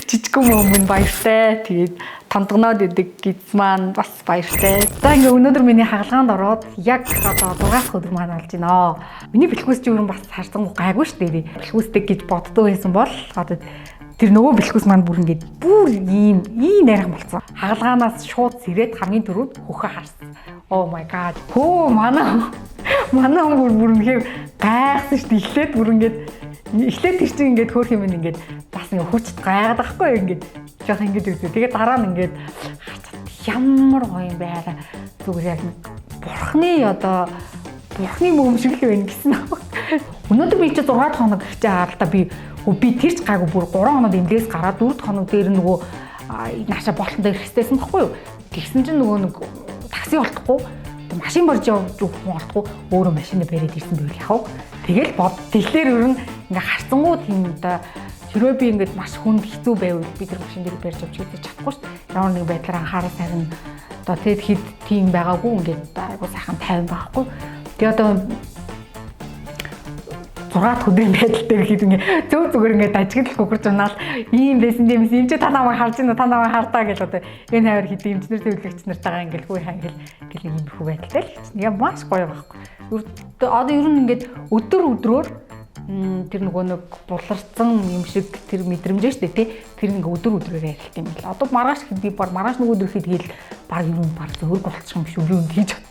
Жижигхэн өмнө баяртай. Тэгээд тондгоноод идэг гиз маань бас баяртай. За ингээ өнөөдөр миний хагалгаанд ороод яг одоо 6 дахь өдөр маань болж байна. Миний бэлхүүс чи өрн бас харсан гайгүй шүү дээ. Бэлхүүстэй гэж боддгоо байсан бол одоо тэр нөгөө бэлхүүс маань бүр ингээд бүр ийм найрхан болцсон. Хагалгаанаас шууд сэрээд хамгийн түрүүнд хөхөө харсан. Oh my god. Хөө манай бүр үнэхээр гайхсан шүү дээ. Эхлээд бүр ингээд эхлээд тийч ингээд хөөх юм ингээд бас ингээд хүчт гайгаад байхгүй ингээд жоох ингээд үзээ. Тэгээд дараа нь ингээд ямар гоё юм байга. Зүгээр яг бурхны мөм шиг л байна гэсэн. Өнөөдөр би чи 6 хоног ихтэй харалтаа би тэр ч гайгүй бүр 3 хоног эмнэлгээс гараад 4 хоног дээр нөгөө нааша болтондоо ирэхтэйсэн баггүй юу. Тэгсэн чинь нөгөө нэг такси олдохгүй машин борж явж хүн олдохгүй өөрөө машинаа бариад ирсэн байвал яах вэ? Тэгэл тэгэхээр ер нь ингээ харцангууд тийм одоо хэрвээ би ингээд маш хүнд хэцүү байвал би тэр машин дээр барьж авч хийж чадахгүй шүү дээ. Ямар нэг байдлаар анхаарал тавина. Одоо тэгэд хэд тийм байгаагүй ингээд айгуу сайхан тайван байхгүй. Тэгээ одоо 6 дахь өдрийн байдал дээр хэд ингээ зүгээр ингээд ажиглал гүгэрж унаал ийм байсан юм чи та намайг харж байна та намайг хардаа гэж одоо энэ хавар хэд эмчнэр төвлөгч нартайгаа ингээл хүү хаа ингээл ийм их байдалтай л гэсэн. Яг маш гоё байхгүй. Одоо ер нь ингээд өдрөөр тэр нөгөө нэг буларцсан юм шиг тэр мэдрэмжээ штэ тий тэр ингээ өдрөөр ярилт юм л. Одоо маргааш хэд би маргааш нөгөө өдөр хэд хийл баг юм баг зөөр болчих юм шүү би үнд хийж